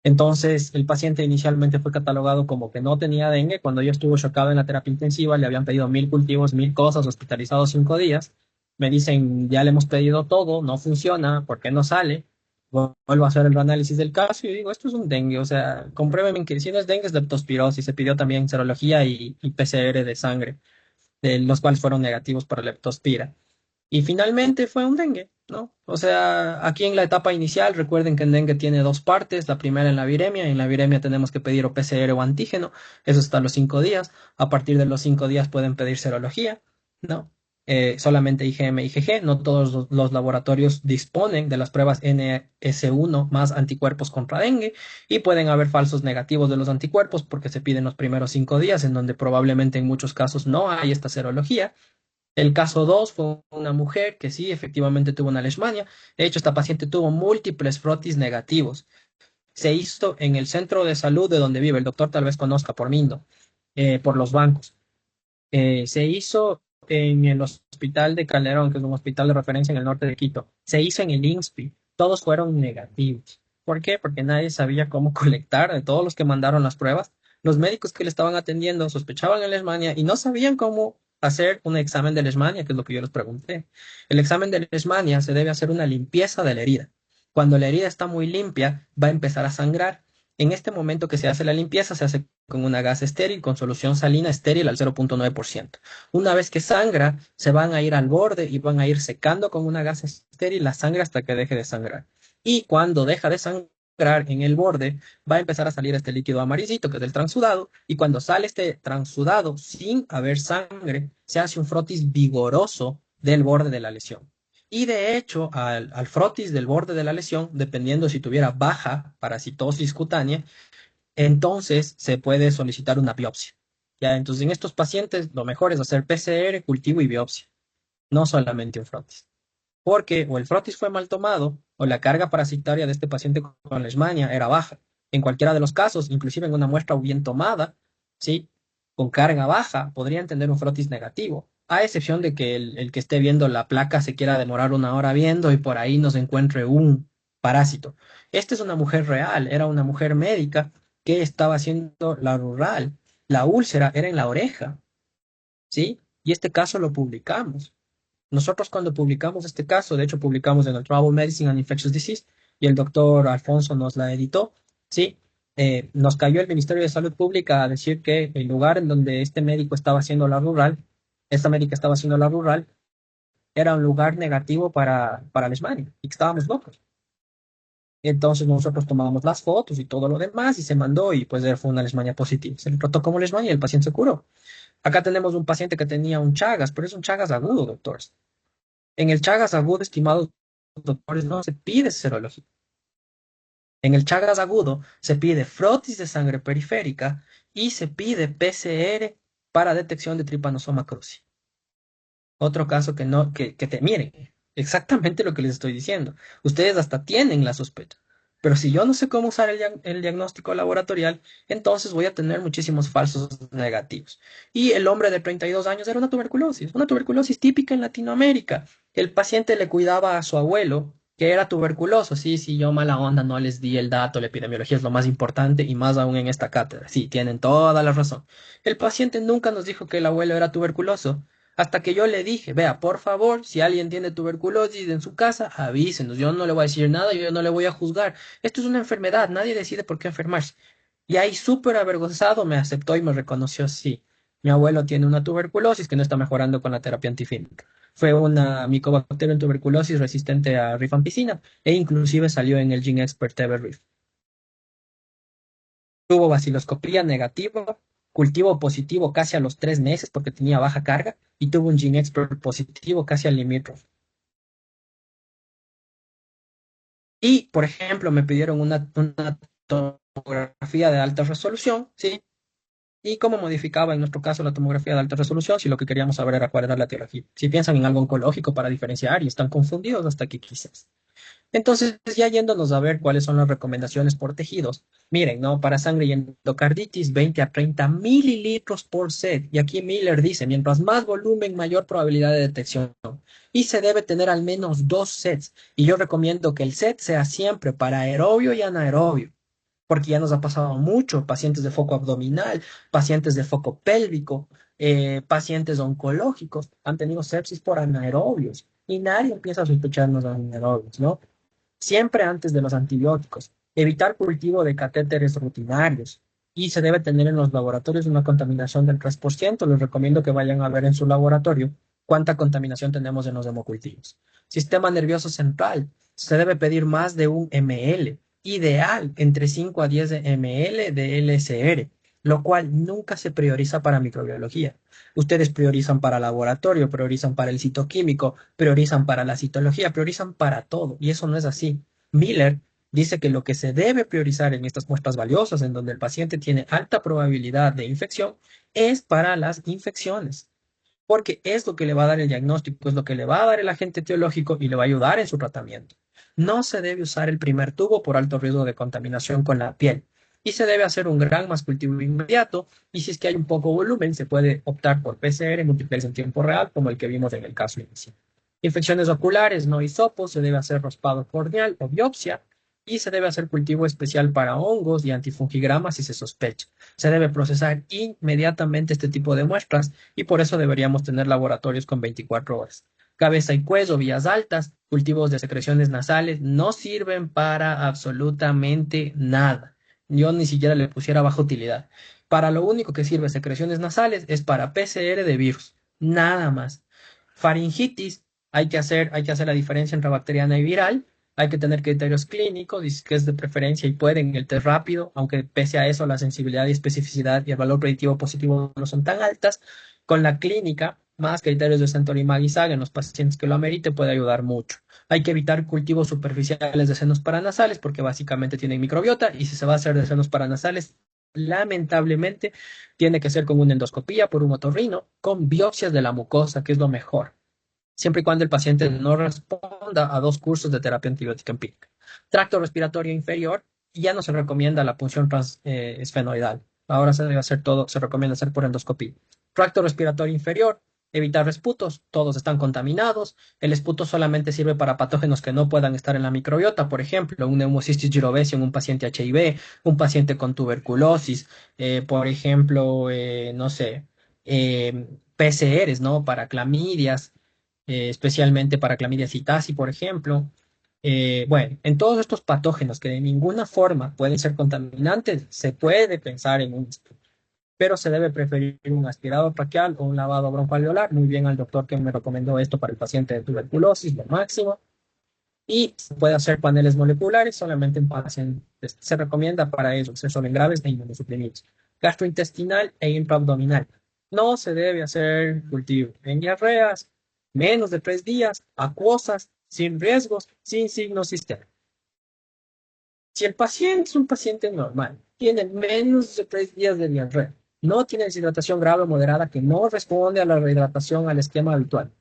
Entonces, el paciente inicialmente fue catalogado como que no tenía dengue. Cuando yo estuvo chocado en la terapia intensiva, le habían pedido 1000 cultivos, 1000 cosas, hospitalizado 5 días. Me dicen, ya le hemos pedido todo, no funciona, ¿por qué no sale? Vuelvo a hacer el análisis del caso y digo, esto es un dengue. O sea, compruébenme que si no es dengue es leptospirosis. Se pidió también serología y PCR de sangre, de los cuales fueron negativos para leptospira. Y finalmente fue un dengue, ¿no? O sea, aquí en la etapa inicial, recuerden que en dengue tiene dos partes, la primera en la viremia, en la viremia tenemos que pedir o PCR o antígeno, eso está a los 5 días, a partir de los 5 días pueden pedir serología, ¿no? Solamente IgM, IgG, no todos los laboratorios disponen de las pruebas NS1 más anticuerpos contra dengue y pueden haber falsos negativos de los anticuerpos porque se piden los primeros 5 días en donde probablemente en muchos casos no hay esta serología. El caso 2 fue una mujer que sí, efectivamente tuvo una leishmania. De hecho, esta paciente tuvo múltiples frotis negativos. Se hizo en el centro de salud de donde vive. El doctor tal vez conozca por Mindo, por los bancos. Se hizo en el hospital de Calderón, que es un hospital de referencia en el norte de Quito. Se hizo en el INSPI. Todos fueron negativos. ¿Por qué? Porque nadie sabía cómo colectar de todos los que mandaron las pruebas. Los médicos que le estaban atendiendo sospechaban de leishmania y no sabían cómo hacer un examen de leishmania, que es lo que yo les pregunté. El examen de leishmania se debe hacer una limpieza de la herida. Cuando la herida está muy limpia, va a empezar a sangrar. En este momento que se hace la limpieza, se hace con una gasa estéril, con solución salina estéril al 0,9%. Una vez que sangra, se van a ir al borde y van a ir secando con una gasa estéril la sangre hasta que deje de sangrar. Y cuando deja de sangrar en el borde, va a empezar a salir este líquido amarillito, que es el transudado, y cuando sale este transudado sin haber sangre, se hace un frotis vigoroso del borde de la lesión. Y de hecho, al frotis del borde de la lesión, dependiendo si tuviera baja parasitosis cutánea, entonces se puede solicitar una biopsia. Ya, entonces en estos pacientes lo mejor es hacer PCR, cultivo y biopsia, no solamente un frotis. Porque o el frotis fue mal tomado o la carga parasitaria de este paciente con leishmania era baja. En cualquiera de los casos, inclusive en una muestra bien tomada, ¿sí? Con carga baja, podrían tener un frotis negativo, a excepción de que el que esté viendo la placa se quiera demorar 1 hora viendo y por ahí nos encuentre un parásito. Esta es una mujer real, era una mujer médica que estaba haciendo la rural. La úlcera era en la oreja, ¿sí? Y este caso lo publicamos. Nosotros cuando publicamos este caso, de hecho publicamos en el Travel Medicine and Infectious Disease y el doctor Alfonso nos la editó, ¿sí? Nos cayó el Ministerio de Salud Pública a decir que el lugar en donde este médico estaba haciendo la rural, esta médica estaba haciendo la rural, era un lugar negativo para Leishmania y que estábamos locos. Entonces nosotros tomamos las fotos y todo lo demás y se mandó y pues fue una leishmania positiva. Se le trató como leishmania y el paciente se curó. Acá tenemos un paciente que tenía un Chagas, pero es un Chagas agudo, doctores. En el Chagas agudo, estimados doctores, no se pide serología. En el Chagas agudo se pide frotis de sangre periférica y se pide PCR para detección de Trypanosoma cruzi. Otro caso que no, que te miren, exactamente lo que les estoy diciendo. Ustedes hasta tienen la sospecha. Pero si yo no sé cómo usar el diagnóstico laboratorial, entonces voy a tener muchísimos falsos negativos. Y el hombre de 32 años era una tuberculosis típica en Latinoamérica. El paciente le cuidaba a su abuelo, que era tuberculoso. Sí, sí, yo mala onda no les di el dato, la epidemiología es lo más importante y más aún en esta cátedra. Sí, tienen toda la razón. El paciente nunca nos dijo que el abuelo era tuberculoso. Hasta que yo le dije, vea, por favor, si alguien tiene tuberculosis en su casa, avísenos. Yo no le voy a decir nada, yo no le voy a juzgar. Esto es una enfermedad, nadie decide por qué enfermarse. Y ahí súper avergonzado me aceptó y me reconoció, sí, mi abuelo tiene una tuberculosis que no está mejorando con la terapia antifímica. Fue una micobacteria en tuberculosis resistente a rifampicina e inclusive salió en el Gene Expert TB-RIF. Tuvo vaciloscopía negativa, cultivo positivo casi a los 3 meses porque tenía baja carga y tuvo un Gene Expert positivo casi al limítrofe. Y, por ejemplo, me pidieron una tomografía de alta resolución, ¿sí? Y cómo modificaba en nuestro caso la tomografía de alta resolución si lo que queríamos saber era cuál era la etiología. Si piensan en algo oncológico para diferenciar y están confundidos hasta aquí quizás. Entonces, ya yéndonos a ver cuáles son las recomendaciones por tejidos. Miren, ¿no? Para sangre y endocarditis, 20 a 30 mililitros por set. Y aquí Miller dice, mientras más volumen, mayor probabilidad de detección. Y se debe tener al menos 2 sets. Y yo recomiendo que el set sea siempre para aerobio y anaerobio. Porque ya nos ha pasado mucho, pacientes de foco abdominal, pacientes de foco pélvico, pacientes oncológicos han tenido sepsis por anaerobios. Y nadie empieza a sospecharnos de anaerobios, ¿no? Siempre antes de los antibióticos, evitar cultivo de catéteres rutinarios y se debe tener en los laboratorios una contaminación del 3%. Les recomiendo que vayan a ver en su laboratorio cuánta contaminación tenemos en los hemocultivos. Sistema nervioso central, se debe pedir más de 1 ml, ideal entre 5 a 10 ml de LSR, lo cual nunca se prioriza para microbiología. Ustedes priorizan para laboratorio, priorizan para el citoquímico, priorizan para la citología, priorizan para todo, y eso no es así. Miller dice que lo que se debe priorizar en estas muestras valiosas, en donde el paciente tiene alta probabilidad de infección, es para las infecciones, porque es lo que le va a dar el diagnóstico, es lo que le va a dar el agente etiológico y le va a ayudar en su tratamiento. No se debe usar el primer tubo por alto riesgo de contaminación con la piel y se debe hacer un gran más cultivo inmediato y si es que hay un poco volumen se puede optar por PCR múltiples en tiempo real como el que vimos en el caso inicial. Infecciones oculares, no hisopos, se debe hacer raspado corneal o biopsia y se debe hacer cultivo especial para hongos y antifungigramas si se sospecha. Se debe procesar inmediatamente este tipo de muestras y por eso deberíamos tener laboratorios con 24 horas. Cabeza y cuello, vías altas, cultivos de secreciones nasales no sirven para absolutamente nada. Yo ni siquiera le pusiera baja utilidad. Para lo único que sirve secreciones nasales es para PCR de virus, nada más. Faringitis, hay que hacer la diferencia entre bacteriana y viral. Hay que tener criterios clínicos, y que es de preferencia y pueden el test rápido, aunque pese a eso la sensibilidad y especificidad y el valor predictivo positivo no son tan altas. Con la clínica, más criterios de Centor y Mag-I-SAG en los pacientes que lo ameriten puede ayudar mucho. Hay que evitar cultivos superficiales de senos paranasales porque básicamente tienen microbiota y si se va a hacer de senos paranasales, lamentablemente tiene que ser con una endoscopía por un otorrino, con biopsias de la mucosa, que es lo mejor siempre y cuando el paciente no responda a 2 cursos de terapia antibiótica empírica. Tracto respiratorio inferior, ya no se recomienda la punción esfenoidal. Ahora se debe hacer todo, se recomienda hacer por endoscopía. Tracto respiratorio inferior, evitar esputos, todos están contaminados. El esputo solamente sirve para patógenos que no puedan estar en la microbiota, por ejemplo, un Pneumocystis jirovecii en un paciente HIV, un paciente con tuberculosis, por ejemplo, no sé, PCRs, ¿no? Para clamidias, especialmente para clamidia citasi, por ejemplo. Bueno, en todos estos patógenos que de ninguna forma pueden ser contaminantes, se puede pensar en un estudio, pero se debe preferir un aspirado traqueal o un lavado broncoalveolar. Muy bien al doctor que me recomendó esto para el paciente de tuberculosis, lo máximo. Y se puede hacer paneles moleculares solamente en pacientes. Se recomienda para eso, se en graves e inmunosuprimidos. Gastrointestinal e intraabdominal. No se debe hacer cultivo en diarreas, menos de 3 días, acuosas, sin riesgos, sin signos sistémicos. Si el paciente es un paciente normal, tiene menos de 3 días de diarrea, no tiene deshidratación grave o moderada que no responde a la rehidratación al esquema habitual,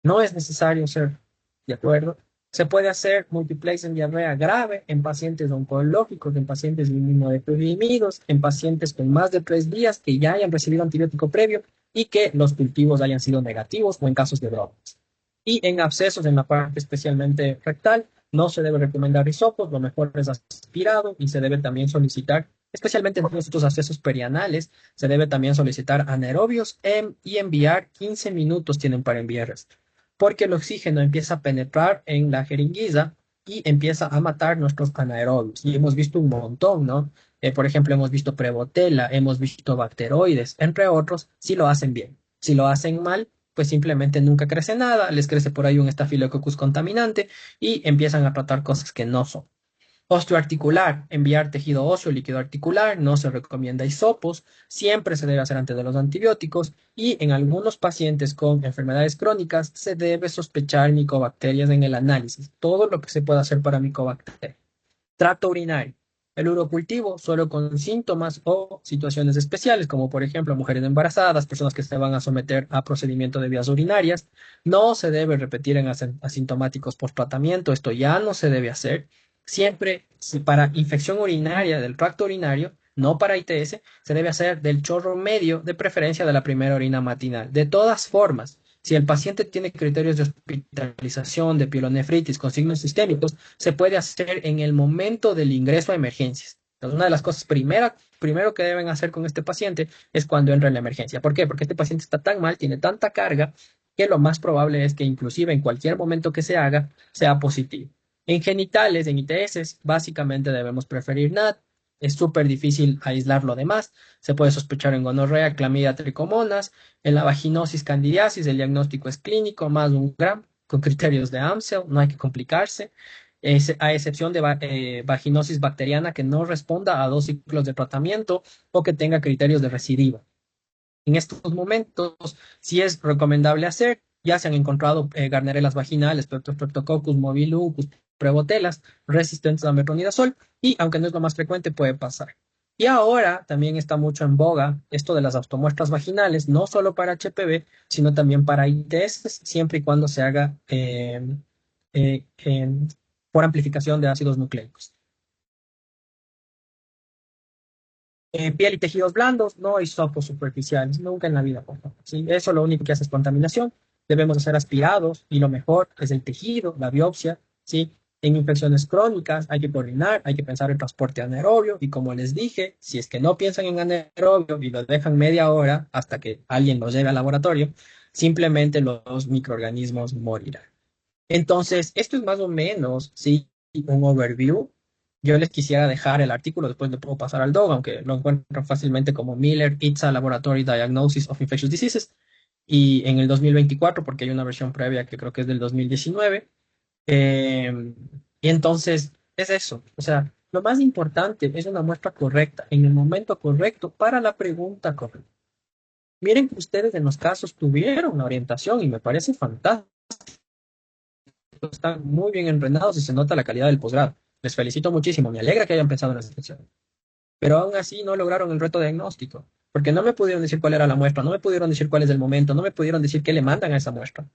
no es necesario ser, ¿de acuerdo? Se puede hacer multiplex en diarrea grave en pacientes oncológicos, en pacientes inmunodeprimidos, en pacientes con más de 3 días que ya hayan recibido antibiótico previo y que los cultivos hayan sido negativos o en casos de brotes. Y en abscesos en la parte especialmente rectal, no se debe recomendar hisopos, lo mejor es aspirado y se debe también solicitar, especialmente en estos abscesos perianales, se debe también solicitar anaerobios y enviar 15 minutos tienen para enviar esto porque el oxígeno empieza a penetrar en la jeringuilla y empieza a matar nuestros anaerobios. Y hemos visto un montón, ¿no? Por ejemplo, hemos visto Prevotella, hemos visto bacteroides, entre otros, si lo hacen bien. Si lo hacen mal, pues simplemente nunca crece nada, les crece por ahí un estafilococcus contaminante y empiezan a tratar cosas que no son. Osteoarticular, enviar tejido óseo, líquido articular, no se recomienda hisopos, siempre se debe hacer antes de los antibióticos y en algunos pacientes con enfermedades crónicas se debe sospechar micobacterias en el análisis, todo lo que se pueda hacer para micobacterias. Tracto urinario, el urocultivo solo con síntomas o situaciones especiales, como por ejemplo mujeres embarazadas, personas que se van a someter a procedimiento de vías urinarias, no se debe repetir en asintomáticos post tratamiento, esto ya no se debe hacer. Siempre para infección urinaria del tracto urinario, no para ITS, se debe hacer del chorro medio, de preferencia de la primera orina matinal. De todas formas, si el paciente tiene criterios de hospitalización, de pielonefritis con signos sistémicos, se puede hacer en el momento del ingreso a emergencias. Entonces, una de las cosas primero que deben hacer con este paciente es cuando entra en la emergencia. ¿Por qué? Porque este paciente está tan mal, tiene tanta carga, que lo más probable es que inclusive en cualquier momento que se haga, sea positivo. En genitales, en ITS, básicamente debemos preferir NAT. Es súper difícil aislar lo demás. Se puede sospechar en gonorrea, clamidia, tricomonas. En la vaginosis, candidiasis, el diagnóstico es clínico, más un gram, con criterios de Amsel, no hay que complicarse. A excepción de vaginosis bacteriana que no responda a 2 ciclos de tratamiento o que tenga criterios de recidiva. En estos momentos, sí es recomendable hacer, ya se han encontrado garnerelas vaginales, Streptococcus, Mobilus, Prebotelas, resistentes a metronidazol, y aunque no es lo más frecuente, puede pasar. Y ahora también está mucho en boga esto de las automuestras vaginales, no solo para HPV, sino también para ITS, siempre y cuando se haga eh, eh, por amplificación de ácidos nucleicos. Piel y tejidos blandos, no hisopos superficiales, nunca en la vida, por favor. ¿Sí? Eso lo único que hace es contaminación. Debemos hacer aspirados y lo mejor es el tejido, la biopsia, ¿sí? En infecciones crónicas hay que coordinar, hay que pensar en transporte anaerobio y como les dije, si es que no piensan en anaerobio y lo dejan media hora hasta que alguien los lleve al laboratorio, simplemente los microorganismos morirán. Entonces, esto es más o menos, sí, un overview. Yo les quisiera dejar el artículo, después le puedo pasar al DOG, aunque lo encuentran fácilmente como Miller ITSA Laboratory Diagnosis of Infectious Diseases, y en el 2024, porque hay una versión previa que creo que es del 2019. Y entonces, es eso. O sea, lo más importante es una muestra correcta, en el momento correcto, para la pregunta correcta. Miren que ustedes en los casos tuvieron una orientación y me parece fantástico. Están muy bien entrenados y se nota la calidad del posgrado. Les felicito muchísimo, me alegra que hayan pensado en la sección. Pero aún así no lograron el reto diagnóstico, porque no me pudieron decir cuál era la muestra, no me pudieron decir cuál es el momento, no me pudieron decir qué le mandan a esa muestra.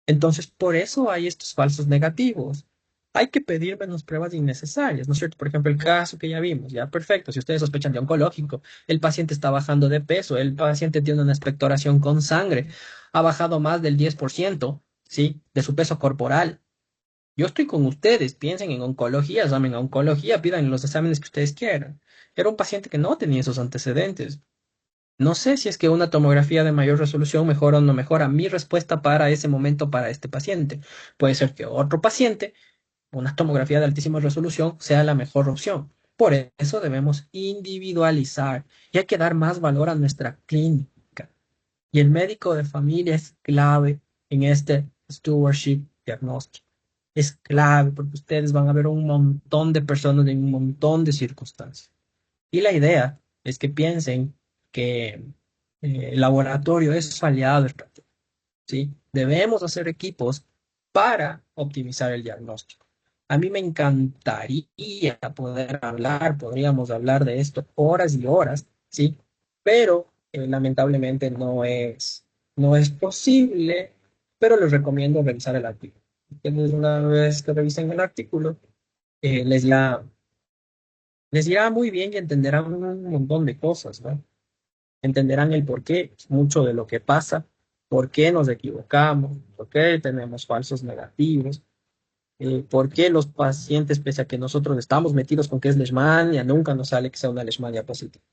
Entonces, por eso hay estos falsos negativos. Hay que pedir menos pruebas innecesarias, ¿no es cierto? Por ejemplo, el caso que ya vimos, ya perfecto. Si ustedes sospechan de oncológico, el paciente está bajando de peso, el paciente tiene una expectoración con sangre, ha bajado más del 10%, ¿sí? De su peso corporal. Yo estoy con ustedes, piensen en oncología, llamen a oncología, pidan los exámenes que ustedes quieran. Era un paciente que no tenía esos antecedentes. No sé si es que una tomografía de mayor resolución mejora o no mejora mi respuesta para ese momento para este paciente. Puede ser que otro paciente, una tomografía de altísima resolución, sea la mejor opción. Por eso debemos individualizar y hay que dar más valor a nuestra clínica. Y el médico de familia es clave en este stewardship diagnóstico. Es clave porque ustedes van a ver un montón de personas en un montón de circunstancias. Y la idea es que piensen que el laboratorio es su aliado estratégico, ¿sí? Debemos hacer equipos para optimizar el diagnóstico. A mí me encantaría poder hablar, podríamos hablar de esto horas y horas, ¿sí? Pero lamentablemente no es posible, pero les recomiendo revisar el artículo. Entonces, una vez que revisen el artículo, eh, les irá, les irá muy bien y entenderán un montón de cosas, ¿no? Entenderán el por qué, mucho de lo que pasa, por qué nos equivocamos, por qué tenemos falsos negativos, por qué los pacientes, pese a que nosotros estamos metidos con que es leishmania, nunca nos sale que sea una leishmania positiva.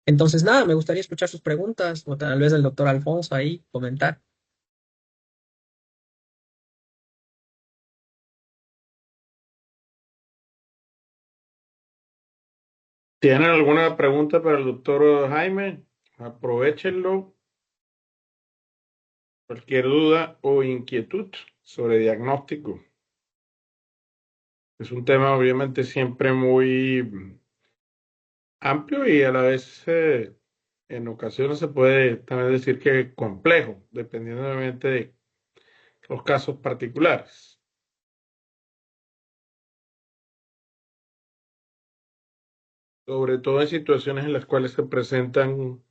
Entonces, nada, me gustaría escuchar sus preguntas, o tal vez el doctor Alfonso ahí comentar. ¿Tienen alguna pregunta para el doctor Jaime? Aprovechenlo. Cualquier duda o inquietud sobre diagnóstico. Es un tema obviamente siempre muy amplio y a la vez en ocasiones se puede también decir que complejo, dependiendo obviamente de los casos particulares. Sobre todo en situaciones en las cuales se presentan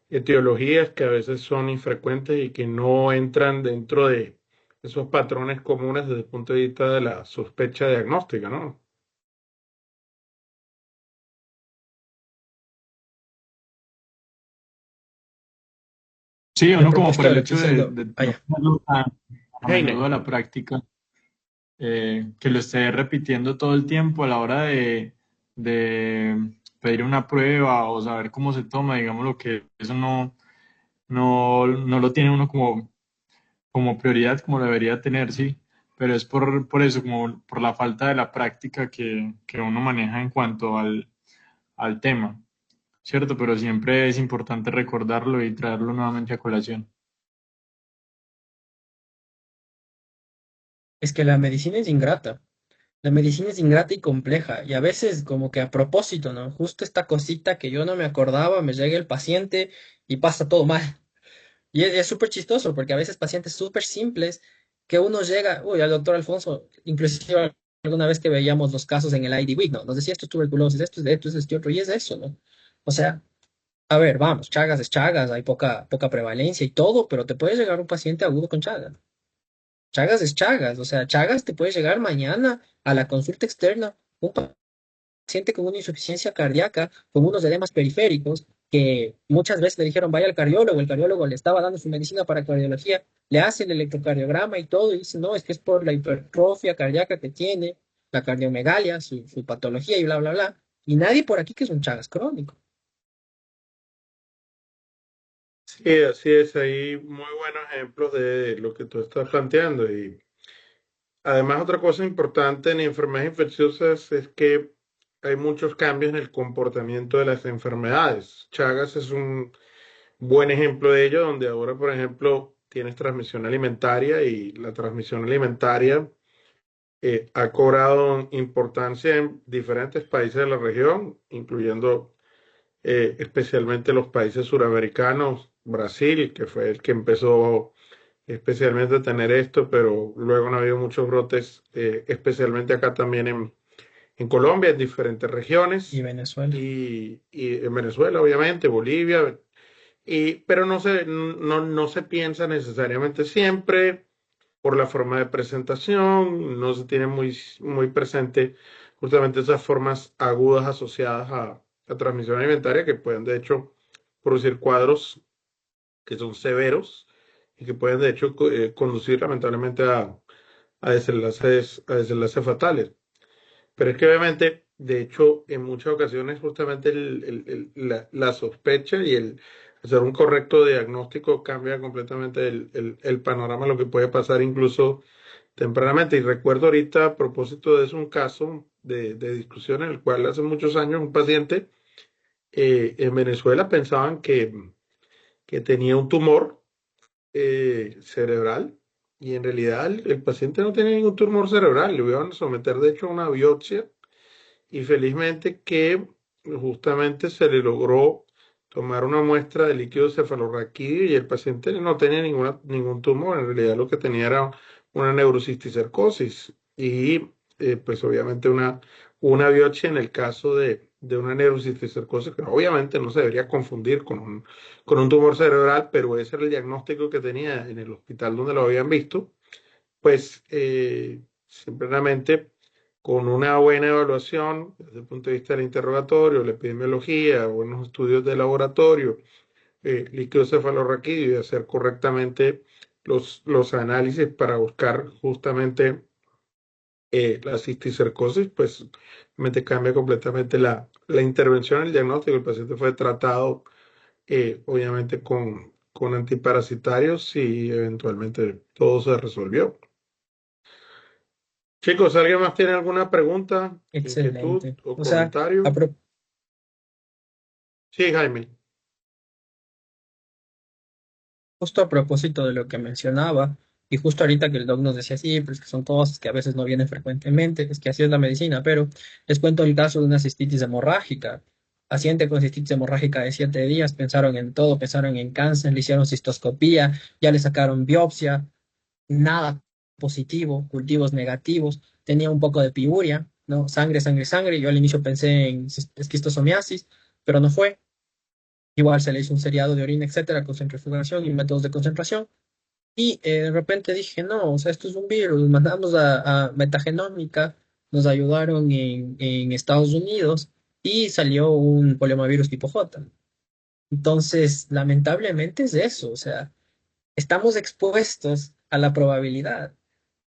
etiologías que a veces son infrecuentes y que no entran dentro de esos patrones comunes desde el punto de vista de la sospecha diagnóstica, ¿no? Sí, Le uno como por propuesto el le hecho diciendo, de no allá. hacerlo a menudo Heine. a la práctica, que lo esté repitiendo todo el tiempo a la hora de pedir una prueba o saber cómo se toma, digamos lo que eso no lo tiene uno como prioridad como lo debería tener, sí, pero es por eso, como por la falta de la práctica que uno maneja en cuanto al tema, ¿cierto? Pero siempre es importante recordarlo y traerlo nuevamente a colación. Es que la medicina es ingrata. La medicina es ingrata y compleja, y a veces como que a propósito, ¿no? Justo esta cosita que yo no me acordaba, me llega el paciente y pasa todo mal. Y es súper chistoso, porque a veces pacientes súper simples que uno llega, uy, al doctor Alfonso, inclusive alguna vez que veíamos los casos en el ID Week, ¿no? Nos decía esto es tuberculosis, esto es de esto, es de otro, y es eso, ¿no? O sea, a ver, vamos, Chagas es Chagas, hay poca prevalencia y todo, pero te puede llegar un paciente agudo con Chagas. Chagas es Chagas, o sea, Chagas te puede llegar mañana a la consulta externa, un paciente con una insuficiencia cardíaca, con unos edemas periféricos, que muchas veces le dijeron vaya al cardiólogo, el cardiólogo le estaba dando su medicina para cardiología, le hace el electrocardiograma y todo, y dice, no, es que es por la hipertrofia cardíaca que tiene, la cardiomegalia, su patología y bla, bla, bla. Y nadie por aquí que es un Chagas crónico. Sí, así es. Hay muy buenos ejemplos de lo que tú estás planteando. Y además, otra cosa importante en enfermedades infecciosas es que hay muchos cambios en el comportamiento de las enfermedades. Chagas es un buen ejemplo de ello, donde ahora, por ejemplo, tienes transmisión alimentaria y la transmisión alimentaria ha cobrado importancia en diferentes países de la región, incluyendo especialmente los países suramericanos, Brasil, que fue el que empezó especialmente a tener esto, pero luego no ha habido muchos brotes, especialmente acá también en Colombia, en diferentes Y regiones, Venezuela. y en Venezuela, obviamente, Bolivia, pero no se piensa necesariamente siempre por la forma de presentación, no se tiene muy presente justamente esas formas agudas asociadas a transmisión alimentaria que pueden de hecho producir cuadros que son severos y que pueden de hecho conducir lamentablemente a desenlaces fatales. Pero es que obviamente, de hecho, en muchas ocasiones justamente la sospecha y el hacer un correcto diagnóstico cambia completamente el panorama, lo que puede pasar incluso tempranamente. Y recuerdo ahorita, a propósito de eso, un caso de discusión en el cual hace muchos años un paciente en Venezuela pensaban que tenía un tumor cerebral y en realidad el paciente no tenía ningún tumor cerebral, le iban a someter de hecho a una biopsia y felizmente que justamente se le logró tomar una muestra de líquido cefalorraquídeo y el paciente no tenía ningún tumor, en realidad lo que tenía era una neurocisticercosis y pues obviamente una biopsia en el caso de una neurocisticercosis que obviamente no se debería confundir con un tumor cerebral, pero ese era el diagnóstico que tenía en el hospital donde lo habían visto, pues simplemente con una buena evaluación desde el punto de vista del interrogatorio, la epidemiología, buenos estudios de laboratorio, líquido cefalorraquídeo y hacer correctamente los análisis para buscar justamente la cisticercosis, pues realmente cambia completamente la intervención, el diagnóstico. El paciente fue tratado obviamente con antiparasitarios y eventualmente todo se resolvió. Chicos, ¿alguien más tiene alguna pregunta, inquietud Excelente. o O sea, comentario? Sí, Jaime. justo a propósito de lo que mencionaba, y justo ahorita que el doc nos decía, sí, pues que son cosas que a veces no vienen frecuentemente, es que así es la medicina, pero les cuento el caso de una cistitis hemorrágica. Paciente con cistitis hemorrágica de 7 días, pensaron en todo, pensaron en cáncer, le hicieron cistoscopía, ya le sacaron biopsia, nada positivo, cultivos negativos, tenía un poco de piuria, ¿no? Sangre, sangre, sangre. Yo al inicio pensé en esquistosomiasis, pero no fue. Igual se le hizo un seriado de orina, etcétera, con centrifugación y métodos de concentración. Y de repente dije, no, o sea, esto es un virus. Mandamos a metagenómica, nos ayudaron en Estados Unidos y salió un poliomavirus tipo J. Entonces, lamentablemente es eso, o sea, estamos expuestos a la probabilidad.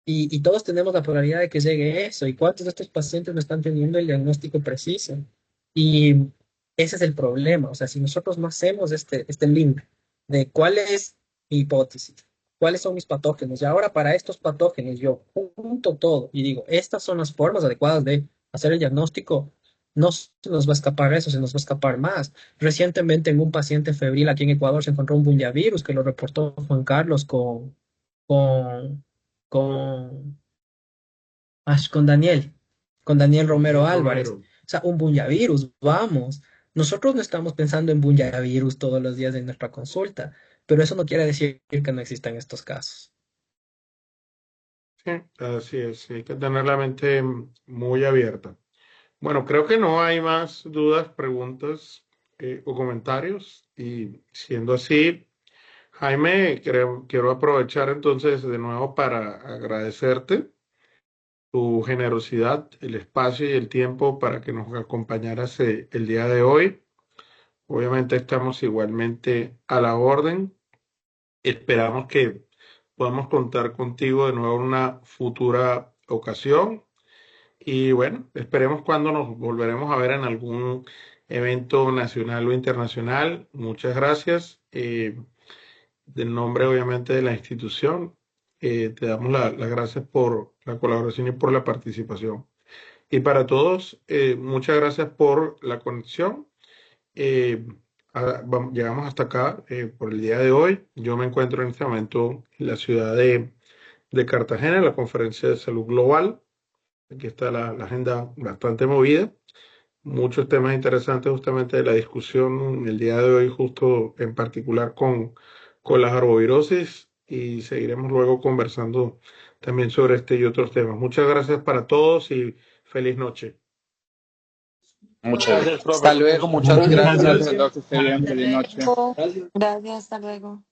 Y todos tenemos la probabilidad de que llegue eso. ¿Y cuántos de estos pacientes no están teniendo el diagnóstico preciso? Y ese es el problema. O sea, si nosotros no hacemos este link de cuál es mi hipótesis, cuáles son mis patógenos, y ahora para estos patógenos yo junto todo y digo, estas son las formas adecuadas de hacer el diagnóstico, no se nos va a escapar eso, se nos va a escapar más. Recientemente en un paciente febril aquí en Ecuador se encontró un bunyavirus que lo reportó Juan Carlos con con, con Daniel Romero Daniel Álvarez. Romero. O sea, un bunyavirus, vamos. Nosotros no estamos pensando en bunyavirus todos los días en nuestra consulta, pero eso no quiere decir que no existan estos casos. Sí, así es. Hay que tener la mente muy abierta. Bueno, creo que no hay más dudas, preguntas o comentarios. Y siendo así, Jaime, quiero aprovechar entonces de nuevo para agradecerte tu generosidad, el espacio y el tiempo para que nos acompañaras el día de hoy. Obviamente estamos igualmente a la orden. Esperamos que podamos contar contigo de nuevo en una futura ocasión. Y bueno, esperemos cuando nos volveremos a ver en algún evento nacional o internacional. Muchas gracias. Del nombre, obviamente, de la institución, te damos las gracias por la colaboración y por la participación. Y para todos, muchas gracias por la conexión. Eh, Llegamos hasta acá por el día de hoy. Yo me encuentro en este momento en la ciudad de Cartagena, en la Conferencia de Salud Global. Aquí está la agenda bastante movida. Muchos temas interesantes justamente de la discusión el día de hoy, justo en particular con las arbovirosis, y seguiremos luego conversando también sobre este y otros temas. Muchas gracias para todos y feliz noche. Muchas Gracias, Hasta profe. luego, muchas Muchas gracias. gracias. Que esté bien, Hasta feliz noche. luego. Gracias, hasta luego.